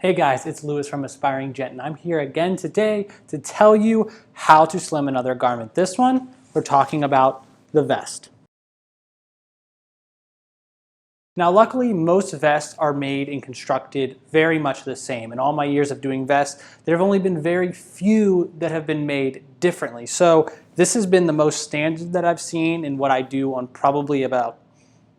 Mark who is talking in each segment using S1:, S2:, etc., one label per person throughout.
S1: Hey guys, it's Lewis from Aspiring Gent, and I'm here again today to tell you how to slim another garment. This one, we're talking about the vest. Now luckily, most vests are made and constructed very much the same. In all my years of doing vests, there have only been very few that have been made differently. So this has been the most standard that I've seen in what I do on probably about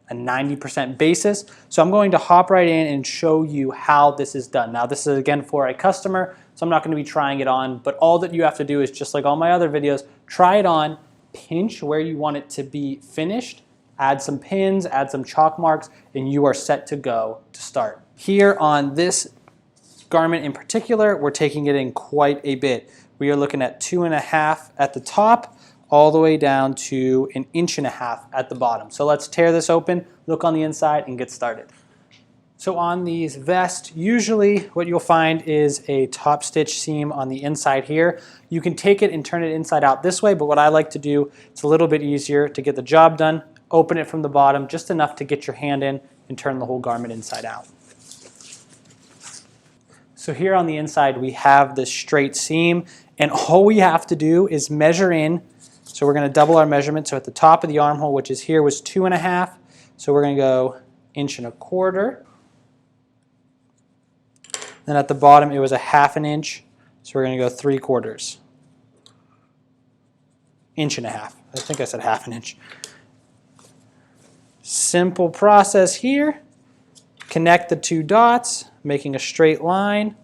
S1: a 90% basis. So I'm going to hop right in and show you how this is done. Now this is again for a customer, so I'm not going to be trying it on, but all that you have to do is just like all my other videos, try it on, pinch where you want it to be finished, add some pins, add some chalk marks, and you are set to go to start. Here on this garment in particular, we're taking it in quite a bit. We are looking at 2.5 at the top, all the way down to 1.5 inches at the bottom. So let's tear this open, look on the inside, and get started. So on these vests, usually what you'll find is a top stitch seam on the inside here. You can take it and turn it inside out this way, but what I like to do, it's a little bit easier to get the job done, open it from the bottom, just enough to get your hand in and turn the whole garment inside out. So here on the inside, we have this straight seam, and all we have to do is measure in. So we're going to double our measurement. So at the top of the armhole, which is here, was 2.5. So we're going to go 1.25 inches. Then at the bottom, it was 1/2 inch. So we're going to go 3/4. 1.5 inches. I think I said 1/2 inch. Simple process here. Connect the two dots, making a straight line.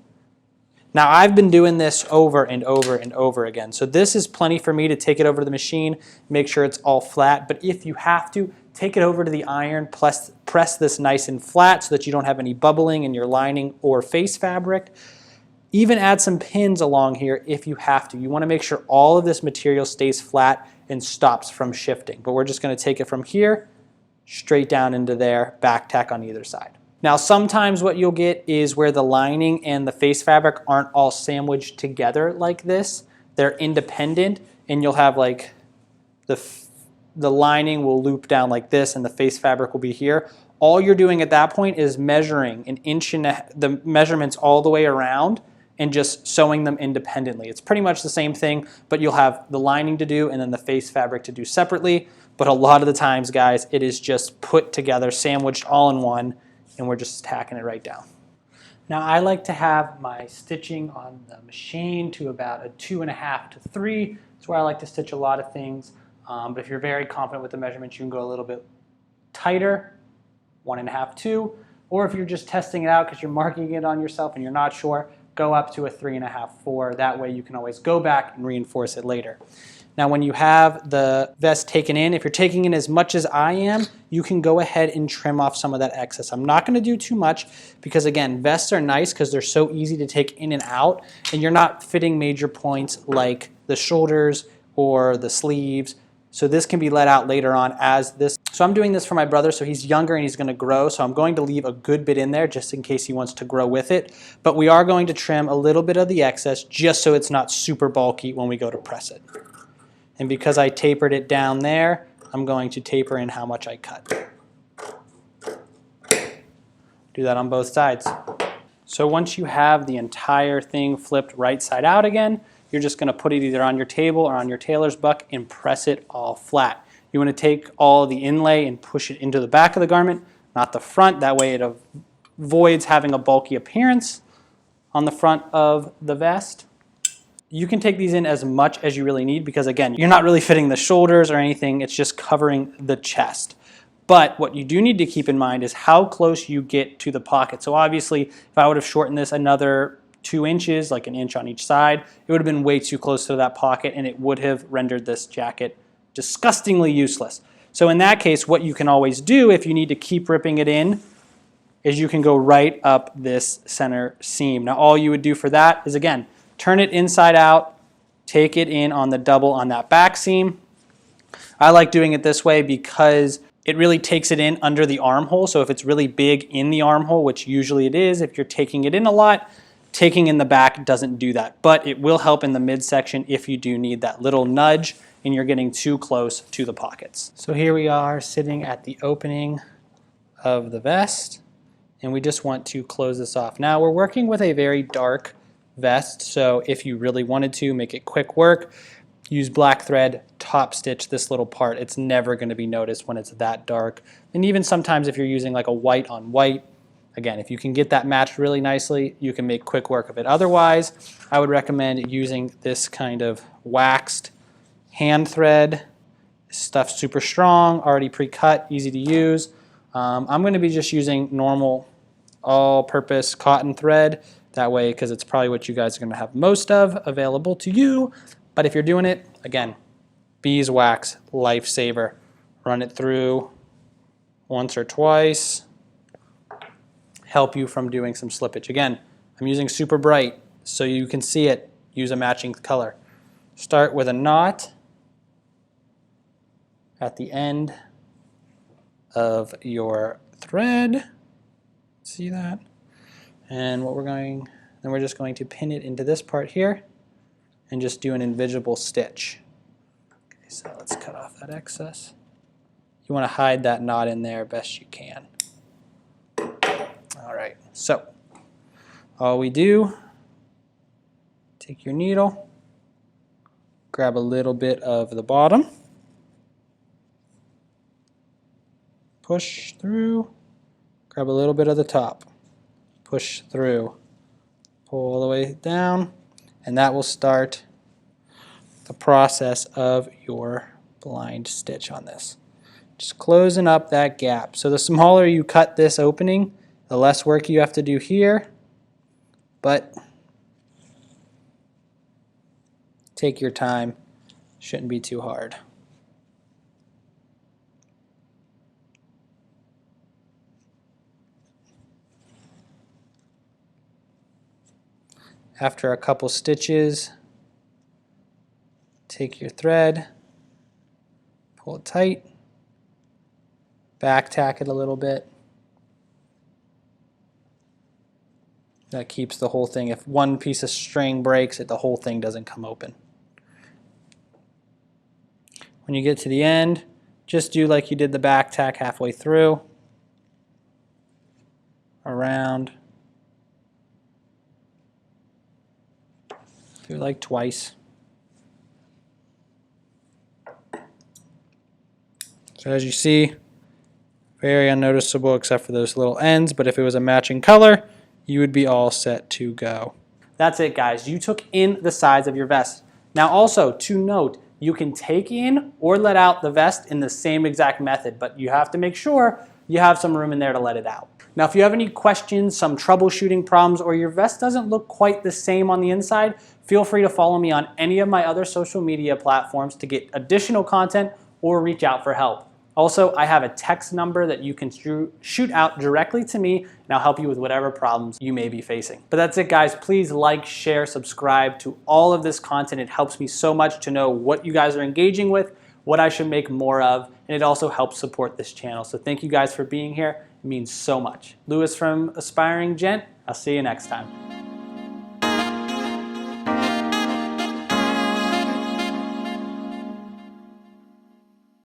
S1: Now I've been doing this over and over and over again. So this is plenty for me to take it over to the machine, make sure it's all flat. But if you have to, take it over to the iron, press this nice and flat so that you don't have any bubbling in your lining or face fabric. Even add some pins along here if you have to. You want to make sure all of this material stays flat and stops from shifting. But we're just going to take it from here, straight down into there, back tack on either side. Now sometimes what you'll get is where the lining and the face fabric aren't all sandwiched together like this. They're independent, and you'll have like the lining will loop down like this and the face fabric will be here. All you're doing at that point is measuring the measurements all the way around and just sewing them independently. It's pretty much the same thing, but you'll have the lining to do and then the face fabric to do separately. But a lot of the times, guys, it is just put together, sandwiched all in one, and we're just tacking it right down. Now I like to have my stitching on the machine to about a 2.5 to 3. That's where I like to stitch a lot of things. But if you're very confident with the measurements, you can go a little bit tighter, 1.5, 2. Or if you're just testing it out because you're marking it on yourself and you're not sure, go up to a 3.5, 4. That way you can always go back and reinforce it later. Now when you have the vest taken in, if you're taking in as much as I am, you can go ahead and trim off some of that excess. I'm not going to do too much because again, vests are nice because they're so easy to take in and out, and you're not fitting major points like the shoulders or the sleeves. So this can be let out later on as this. So I'm doing this for my brother, so he's younger and he's going to grow, so I'm going to leave a good bit in there just in case he wants to grow with it. But we are going to trim a little bit of the excess just so it's not super bulky when we go to press it. And because I tapered it down there, I'm going to taper in how much I cut. Do that on both sides. So once you have the entire thing flipped right side out again, you're just going to put it either on your table or on your tailor's buck and press it all flat. You want to take all the inlay and push it into the back of the garment, not the front. That way it avoids having a bulky appearance on the front of the vest. You can take these in as much as you really need because again, you're not really fitting the shoulders or anything, it's just covering the chest. But what you do need to keep in mind is how close you get to the pocket. So obviously, if I would have shortened this another 2 inches, like 1 inch on each side, it would have been way too close to that pocket and it would have rendered this jacket disgustingly useless. So in that case, what you can always do if you need to keep ripping it in is you can go right up this center seam. Now all you would do for that is again, turn it inside out, take it in on the double on that back seam. I like doing it this way because it really takes it in under the armhole. So if it's really big in the armhole, which usually it is, if you're taking it in a lot, taking in the back doesn't do that. But it will help in the midsection if you do need that little nudge and you're getting too close to the pockets. So here we are sitting at the opening of the vest. and we just want to close this off. Now we're working with a very dark vest, so if you really wanted to make it quick work, use black thread, top stitch this little part. It's never going to be noticed when it's that dark. And even sometimes if you're using like a white on white, again, if you can get that matched really nicely, you can make quick work of it. Otherwise, I would recommend using this kind of waxed hand thread. This stuff's super strong, already pre-cut, easy to use. I'm going to be just using normal all-purpose cotton thread. That way, because it's probably what you guys are going to have most of available to you. But if you're doing it, again, beeswax, lifesaver. Run it through once or twice. Help you from doing some slippage. Again, I'm using super bright so you can see it. Use a matching color. Start with a knot at the end of your thread. See that? And then we're just going to pin it into this part here and just do an invisible stitch. Okay, so let's cut off that excess. You want to hide that knot in there best you can. All right, so all we do, take your needle, grab a little bit of the bottom, push through, grab a little bit of the top, push through, pull all the way down, and that will start the process of your blind stitch on this. Just closing up that gap. So the smaller you cut this opening, the less work you have to do here, but take your time, shouldn't be too hard. After a couple stitches, take your thread, pull it tight, back tack it a little bit. That keeps the whole thing. If one piece of string breaks, the whole thing doesn't come open. When you get to the end, just do like you did the back tack halfway through, around, do like twice. So as you see, very unnoticeable except for those little ends, but if it was a matching color, you would be all set to go. That's it, guys. You took in the sides of your vest. Now also, to note, you can take in or let out the vest in the same exact method, but you have to make sure you have some room in there to let it out. Now, if you have any questions, some troubleshooting problems, or your vest doesn't look quite the same on the inside, feel free to follow me on any of my other social media platforms to get additional content or reach out for help. Also, I have a text number that you can shoot out directly to me, and I'll help you with whatever problems you may be facing. But that's it, guys. Please like, share, subscribe to all of this content. It helps me so much to know what you guys are engaging with, what I should make more of, and it also helps support this channel. So thank you guys for being here. It means so much. Lewis from Aspiring Gent. I'll see you next time.